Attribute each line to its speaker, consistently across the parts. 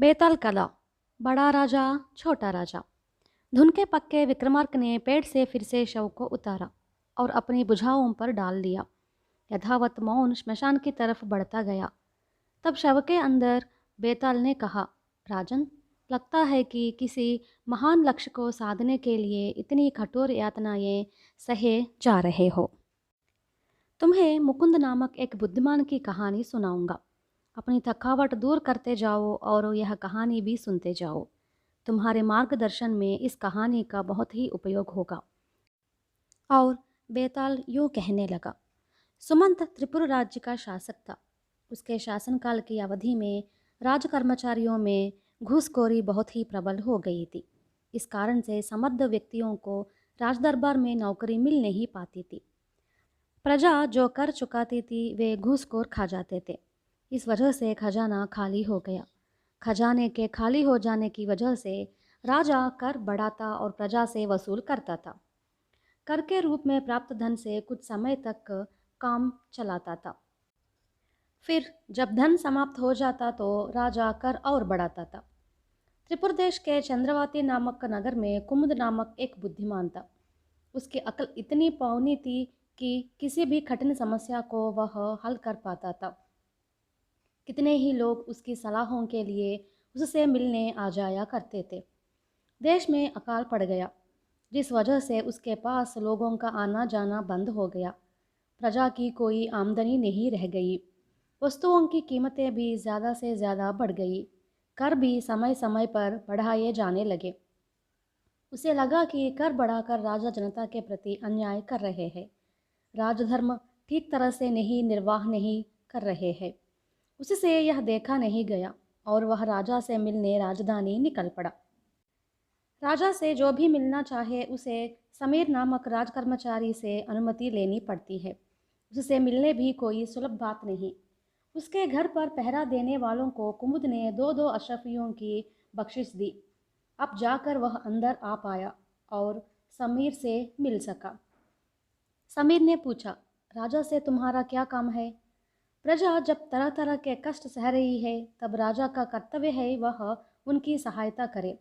Speaker 1: बेताल कला। बड़ा राजा, छोटा राजा। धुन के पक्के विक्रमार्क ने पेड़ से फिर से शव को उतारा और अपनी भुजाओं पर डाल दिया। यथावत मौन श्मशान की तरफ बढ़ता गया। तब शव के अंदर बेताल ने कहा, राजन, लगता है कि किसी महान लक्ष्य को साधने के लिए इतनी कठोर यातनाएं सहे जा रहे हो। तुम्हें मुकुंद नामक एक बुद्धिमान की कहानी सुनाऊंगा। अपनी थकावट दूर करते जाओ और यह कहानी भी सुनते जाओ। तुम्हारे मार्गदर्शन में इस कहानी का बहुत ही उपयोग होगा। और बेताल यूँ कहने लगा। सुमंत त्रिपुर राज्य का शासक था। उसके शासनकाल की अवधि में राज कर्मचारियों में घूसखोरी बहुत ही प्रबल हो गई थी। इस कारण से समर्थ व्यक्तियों को राजदरबार में नौकरी मिल नहीं पाती थी। प्रजा जो कर चुकाती थी वे घूसखोर खा जाते थे। इस वजह से खजाना खाली हो गया। खजाने के खाली हो जाने की वजह से राजा कर बढ़ाता और प्रजा से वसूल करता था। कर के रूप में प्राप्त धन से कुछ समय तक काम चलाता था। फिर जब धन समाप्त हो जाता तो राजा कर और बढ़ाता था। त्रिपुर देश के चंद्रवाती नामक नगर में कुमुद नामक एक बुद्धिमान था। उसकी अकल इतनी पौनी थी कि किसी भी कठिन समस्या को वह हल कर पाता था। कितने ही लोग उसकी सलाहों के लिए उससे मिलने आ जाया करते थे। देश में अकाल पड़ गया, जिस वजह से उसके पास लोगों का आना जाना बंद हो गया। प्रजा की कोई आमदनी नहीं रह गई। वस्तुओं की कीमतें भी ज़्यादा से ज़्यादा बढ़ गई। कर भी समय समय पर बढ़ाए जाने लगे। उसे लगा कि कर बढ़ाकर राजा जनता के प्रति अन्याय कर रहे हैं। राजधर्म ठीक तरह से निर्वाह नहीं कर रहे हैं। उससे यह देखा नहीं गया और वह राजा से मिलने राजधानी निकल पड़ा। राजा से जो भी मिलना चाहे उसे समीर नामक राजकर्मचारी से अनुमति लेनी पड़ती है। उससे मिलने भी कोई सुलभ बात नहीं। उसके घर पर पहरा देने वालों को कुमुद ने 2-2 अशरफियों की बख्शिश दी। अब जाकर वह अंदर आ पाया और समीर से मिल सका। समीर ने पूछा, राजा से तुम्हारा क्या काम है? प्रजा जब तरह तरह के कष्ट सह रही है तब राजा का कर्तव्य है वह उनकी सहायता करे,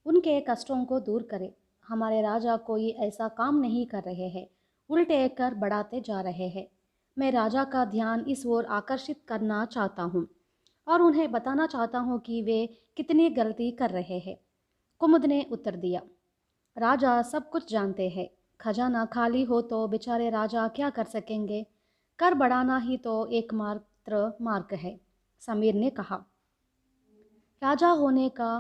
Speaker 1: उनके कष्टों को दूर करे। हमारे राजा कोई ऐसा काम नहीं कर रहे हैं, उल्टे कर बढ़ाते जा रहे हैं। मैं राजा का ध्यान इस ओर आकर्षित करना चाहता हूँ और उन्हें बताना चाहता हूँ कि वे कितनी गलती कर रहे हैं। कुमुद ने उत्तर दिया, राजा सब कुछ जानते हैं। खजाना खाली हो तो बेचारे राजा क्या कर सकेंगे? कर बढ़ाना ही तो एकमात्र मार्ग है। समीर ने कहा, राजा होने का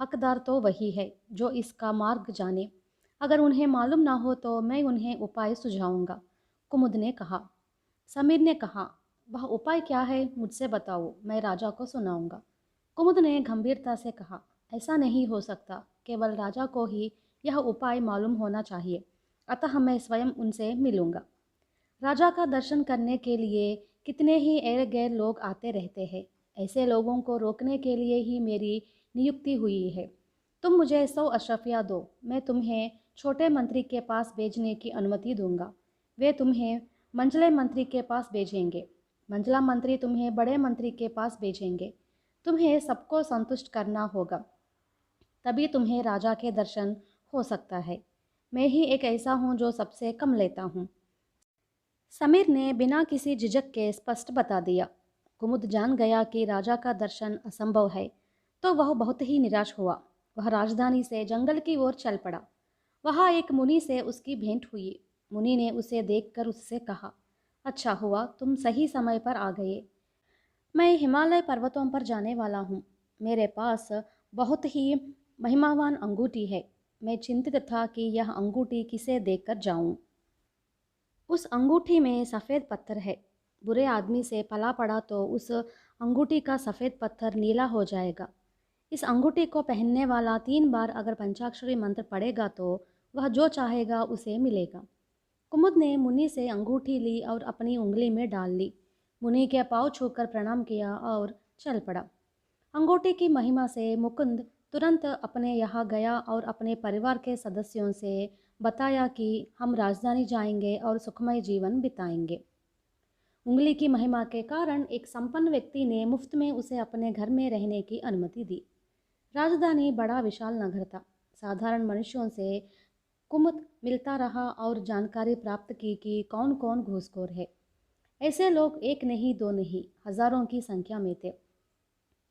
Speaker 1: हकदार तो वही है जो इसका मार्ग जाने। अगर उन्हें मालूम ना हो तो मैं उन्हें उपाय सुझाऊंगा। कुमुद ने कहा। समीर ने कहा, वह उपाय क्या है मुझसे बताओ, मैं राजा को सुनाऊंगा। कुमुद ने गंभीरता से कहा, ऐसा नहीं हो सकता, केवल राजा को ही यह उपाय मालूम होना चाहिए, अतः मैं स्वयं उनसे मिलूंगा। राजा का दर्शन करने के लिए कितने ही एर गैर लोग आते रहते हैं। ऐसे लोगों को रोकने के लिए ही मेरी नियुक्ति हुई है। तुम मुझे 100 अशरफियाँ दो, मैं तुम्हें छोटे मंत्री के पास भेजने की अनुमति दूंगा। वे तुम्हें मंझले मंत्री के पास भेजेंगे, मंझला मंत्री तुम्हें बड़े मंत्री के पास भेजेंगे। तुम्हें सबको संतुष्ट करना होगा, तभी तुम्हें राजा के दर्शन हो सकता है। मैं ही एक ऐसा हूँ जो सबसे कम लेता हूँ। समीर ने बिना किसी झिझक के स्पष्ट बता दिया। कुमुद जान गया कि राजा का दर्शन असंभव है, तो वह बहुत ही निराश हुआ। वह राजधानी से जंगल की ओर चल पड़ा। वहाँ एक मुनि से उसकी भेंट हुई। मुनि ने उसे देखकर उससे कहा, अच्छा हुआ तुम सही समय पर आ गए। मैं हिमालय पर्वतों पर जाने वाला हूँ। मेरे पास बहुत ही महिमावान अंगूठी है। मैं चिंतित था कि यह अंगूठी किसे देकर जाऊँ। उस अंगूठी में सफ़ेद पत्थर है। बुरे आदमी से पला पड़ा तो उस अंगूठी का सफ़ेद पत्थर नीला हो जाएगा। इस अंगूठी को पहनने वाला 3 बार अगर पंचाक्षरी मंत्र पढ़ेगा तो वह जो चाहेगा उसे मिलेगा। कुमुद ने मुनि से अंगूठी ली और अपनी उंगली में डाल ली। मुनि के पाँव छूकर प्रणाम किया और चल पड़ा। अंगूठी की महिमा से मुकुंद तुरंत अपने यहाँ गया और अपने परिवार के सदस्यों से बताया कि हम राजधानी जाएंगे और सुखमय जीवन बिताएंगे। उंगली की महिमा के कारण एक संपन्न व्यक्ति ने मुफ्त में उसे अपने घर में रहने की अनुमति दी। राजधानी बड़ा विशाल नगर था। साधारण मनुष्यों से कुमुद मिलता रहा और जानकारी प्राप्त की कि कौन कौन घूसखोर है। ऐसे लोग एक नहीं दो नहीं, हजारों की संख्या में थे।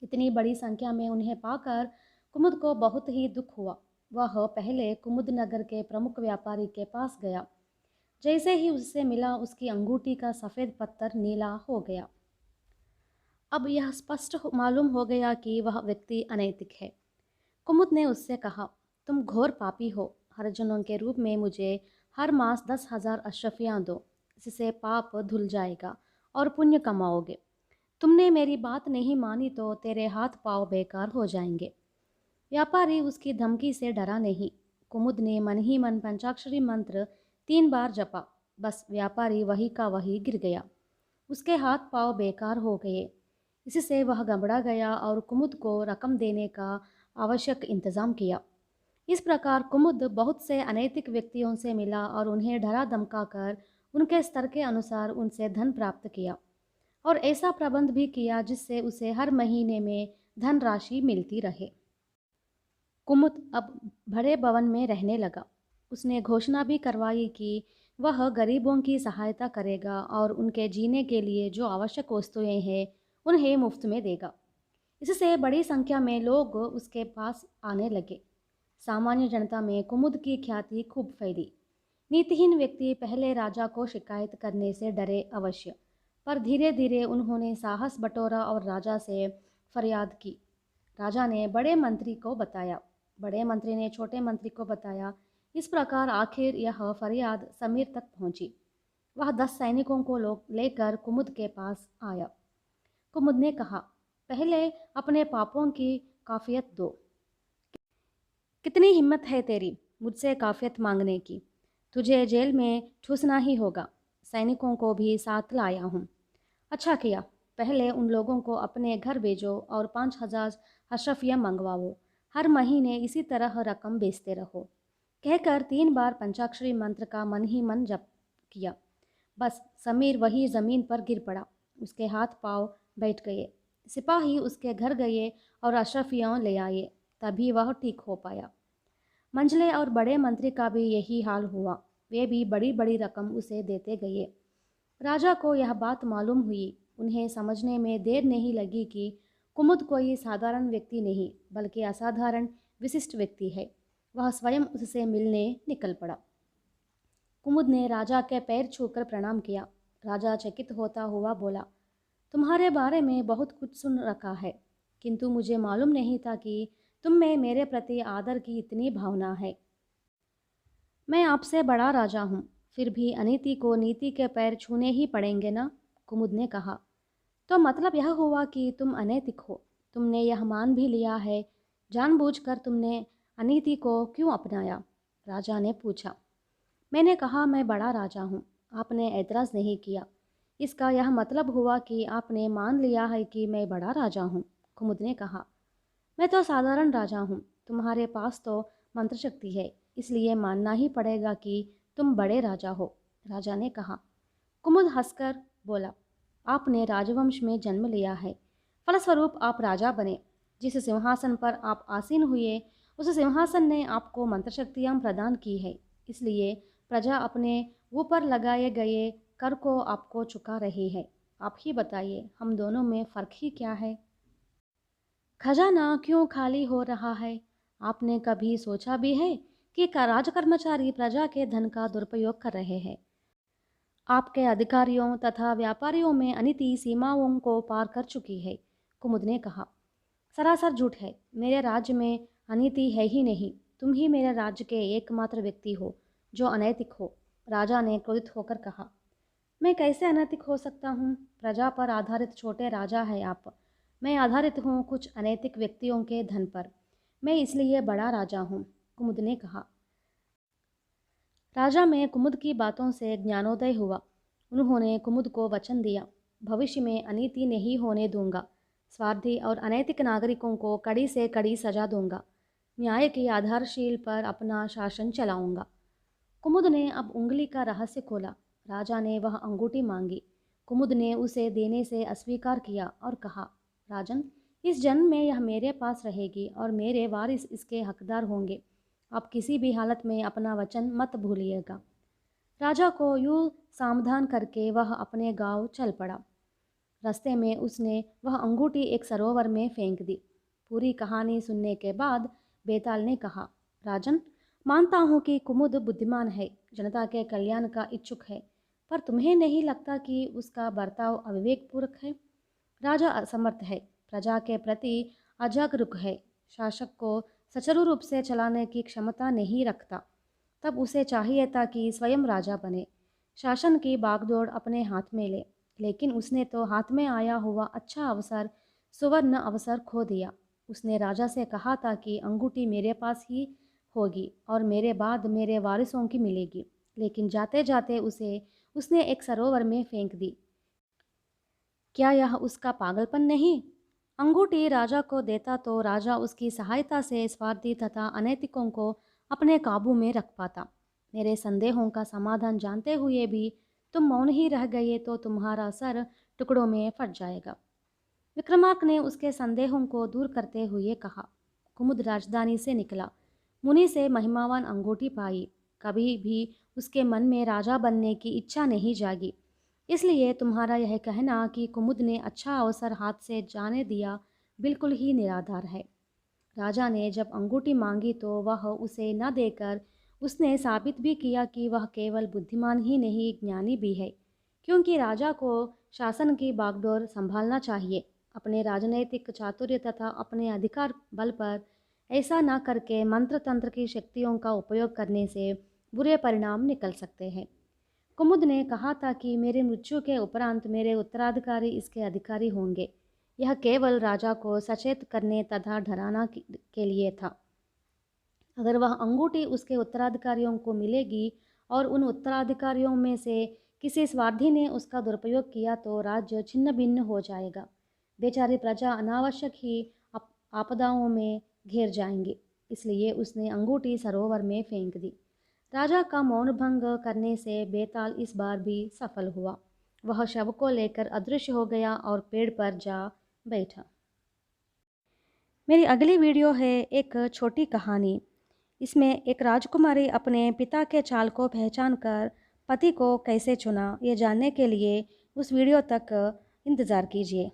Speaker 1: इतनी बड़ी संख्या में उन्हें पाकर कुमुद को बहुत ही दुख हुआ। वह पहले कुमुद नगर के प्रमुख व्यापारी के पास गया। जैसे ही उससे मिला, उसकी अंगूठी का सफ़ेद पत्थर नीला हो गया। अब यह स्पष्ट मालूम हो गया कि वह व्यक्ति अनैतिक है। कुमुद ने उससे कहा, तुम घोर पापी हो। हरिजनों के रूप में मुझे हर मास 10,000 अशरफियाँ दो। इससे पाप धुल जाएगा और पुण्य कमाओगे। तुमने मेरी बात नहीं मानी तो तेरे हाथ पाँव बेकार हो जाएंगे। व्यापारी उसकी धमकी से डरा नहीं। कुमुद ने मन ही मन पंचाक्षरी मंत्र 3 बार जपा। बस व्यापारी वही का वही गिर गया। उसके हाथ पाँव बेकार हो गए। इससे वह घबरा गया और कुमुद को रकम देने का आवश्यक इंतजाम किया। इस प्रकार कुमुद बहुत से अनैतिक व्यक्तियों से मिला और उन्हें डरा धमका कर उनके स्तर के अनुसार उनसे धन प्राप्त किया और ऐसा प्रबंध भी किया जिससे उसे हर महीने में धनराशि मिलती रहे। कुमुद अब बड़े भवन में रहने लगा। उसने घोषणा भी करवाई कि वह गरीबों की सहायता करेगा और उनके जीने के लिए जो आवश्यक वस्तुएं हैं उन्हें मुफ्त में देगा। इससे बड़ी संख्या में लोग उसके पास आने लगे। सामान्य जनता में कुमुद की ख्याति खूब फैली। नीतिहीन व्यक्ति पहले राजा को शिकायत करने से डरे अवश्य, पर धीरे धीरे उन्होंने साहस बटोरा और राजा से फरियाद की। राजा ने बड़े मंत्री को बताया। बड़े मंत्री ने छोटे मंत्री को बताया। इस प्रकार आखिर यह फरियाद समीर तक पहुंची। वह 10 सैनिकों को लेकर कुमुद के पास आया। कुमुद ने कहा, पहले अपने पापों की काफियत दो। कितनी हिम्मत है तेरी मुझसे काफियत मांगने की? तुझे जेल में ठूसना ही होगा। सैनिकों को भी साथ लाया हूँ। अच्छा किया, पहले उन लोगों को अपने घर भेजो और 5,000 अशरफियाँ मंगवाओ। हर महीने इसी तरह रकम भेजते रहो। कहकर 3 बार पंचाक्षरी मंत्र का मन ही मन जप किया। बस समीर वही ज़मीन पर गिर पड़ा। उसके हाथ पाँव बैठ गए। सिपाही उसके घर गए और अशरफियाँ ले आए, तभी वह ठीक हो पाया। मंझले और बड़े मंत्री का भी यही हाल हुआ। वे भी बड़ी बड़ी रकम उसे देते गए। राजा को यह बात मालूम हुई। उन्हें समझने में देर नहीं लगी कि कुमुद कोई साधारण व्यक्ति नहीं बल्कि असाधारण विशिष्ट व्यक्ति है। वह स्वयं उससे मिलने निकल पड़ा। कुमुद ने राजा के पैर छूकर प्रणाम किया। राजा चकित होता हुआ बोला, तुम्हारे बारे में बहुत कुछ सुन रखा है, किंतु मुझे मालूम नहीं था कि तुम में मेरे प्रति आदर की इतनी भावना है। मैं आपसे बड़ा राजा हूँ, फिर भी अनीति को नीति के पैर छूने ही पड़ेंगे ना? कुमुद ने कहा। तो मतलब यह हुआ कि तुम अनैतिक हो। तुमने यह मान भी लिया है। जानबूझकर तुमने अनीति को क्यों अपनाया? राजा ने पूछा। मैंने कहा मैं बड़ा राजा हूँ। आपने ऐतराज़ नहीं किया। इसका यह मतलब हुआ कि आपने मान लिया है कि मैं बड़ा राजा हूँ। कुमुद ने कहा, मैं तो साधारण राजा हूँ। तुम्हारे पास तो मंत्र शक्ति है, इसलिए मानना ही पड़ेगा कि तुम बड़े राजा हो। राजा ने कहा। कुमुद हंसकर बोला, आपने राजवंश में जन्म लिया है, फलस्वरूप आप राजा बने। जिस सिंहासन पर आप आसीन हुए, उस सिंहासन ने आपको मंत्र शक्तियाँ प्रदान की है। इसलिए प्रजा अपने ऊपर लगाए गए कर को आपको चुका रही है। आप ही बताइए, हम दोनों में फ़र्क ही क्या है? खजाना क्यों खाली हो रहा है? आपने कभी सोचा भी है कि राज कर्मचारी प्रजा के धन का दुरुपयोग कर रहे हैं? आपके अधिकारियों तथा व्यापारियों में अनीति सीमाओं को पार कर चुकी है। कुमुद ने कहा। सरासर झूठ है। मेरे राज्य में अनीति है ही नहीं। तुम ही मेरे राज्य के एकमात्र व्यक्ति हो जो अनैतिक हो। राजा ने क्रोधित होकर कहा। मैं कैसे अनैतिक हो सकता हूँ? प्रजा पर आधारित छोटे राजा है आप। मैं आधारित हूँ कुछ अनैतिक व्यक्तियों के धन पर। मैं इसलिए बड़ा राजा हूँ, कुमुद ने कहा। राजा में कुमुद की बातों से ज्ञानोदय हुआ। उन्होंने कुमुद को वचन दिया, भविष्य में अनीति नहीं होने दूंगा। स्वार्थी और अनैतिक नागरिकों को कड़ी से कड़ी सजा दूंगा। न्याय की आधारशील पर अपना शासन चलाऊंगा। कुमुद ने अब उंगली का रहस्य खोला। राजा ने वह अंगूठी मांगी। कुमुद ने उसे देने से अस्वीकार किया और कहा, राजन, इस जन्म में यह मेरे पास रहेगी और मेरे वारिस इसके हकदार होंगे। आप किसी भी हालत में अपना वचन मत भूलिएगा। राजा को यूँ सावधान करके वह अपने गांव चल पड़ा। रास्ते में उसने वह अंगूठी एक सरोवर में फेंक दी। पूरी कहानी सुनने के बाद बेताल ने कहा, राजन, मानता हूँ कि कुमुद बुद्धिमान है, जनता के कल्याण का इच्छुक है, पर तुम्हें नहीं लगता कि उसका बर्ताव अविवेकपूर्ण है? राजा असमर्थ है, प्रजा के प्रति अजागरूक है, शासक को सुचारू रूप से चलाने की क्षमता नहीं रखता। तब उसे चाहिए था कि स्वयं राजा बने, शासन की बागडोर अपने हाथ में ले। लेकिन उसने तो हाथ में आया हुआ अच्छा अवसर, सुवर्ण अवसर खो दिया। उसने राजा से कहा था कि अंगूठी मेरे पास ही होगी और मेरे बाद मेरे वारिसों की मिलेगी, लेकिन जाते जाते उसने एक सरोवर में फेंक दी। क्या यह उसका पागलपन नहीं? अंगूठी राजा को देता तो राजा उसकी सहायता से स्वार्थी तथा अनैतिकों को अपने काबू में रख पाता। मेरे संदेहों का समाधान जानते हुए भी तुम मौन ही रह गए तो तुम्हारा सर टुकड़ों में फट जाएगा। विक्रमार्क ने उसके संदेहों को दूर करते हुए कहा। कुमुद राजधानी से निकला, मुनि से महिमावान अंगूठी पाई। कभी भी उसके मन में राजा बनने की इच्छा नहीं जागी। इसलिए तुम्हारा यह कहना कि कुमुद ने अच्छा अवसर हाथ से जाने दिया बिल्कुल ही निराधार है। राजा ने जब अंगूठी मांगी तो वह उसे न देकर उसने साबित भी किया कि वह केवल बुद्धिमान ही नहीं, ज्ञानी भी है। क्योंकि राजा को शासन की बागडोर संभालना चाहिए। अपने राजनैतिक चातुर्य तथा अपने अधिकार बल पर ऐसा न करके मंत्र तंत्र की शक्तियों का उपयोग करने से बुरे परिणाम निकल सकते हैं। कुमुद ने कहा था कि मेरे मृत्यु के उपरांत मेरे उत्तराधिकारी इसके अधिकारी होंगे। यह केवल राजा को सचेत करने तथा डराना के लिए था। अगर वह अंगूठी उसके उत्तराधिकारियों को मिलेगी और उन उत्तराधिकारियों में से किसी स्वार्थी ने उसका दुरुपयोग किया तो राज्य छिन्न भिन्न हो जाएगा। बेचारी प्रजा अनावश्यक ही आपदाओं में घिर जाएंगी। इसलिए उसने अंगूठी सरोवर में फेंक दी। राजा का मौन भंग करने से बेताल इस बार भी सफल हुआ। वह शव को लेकर अदृश्य हो गया और पेड़ पर जा बैठा। मेरी अगली वीडियो है एक छोटी कहानी। इसमें एक राजकुमारी अपने पिता के चाल को पहचान कर पति को कैसे चुना, ये जानने के लिए उस वीडियो तक इंतज़ार कीजिए।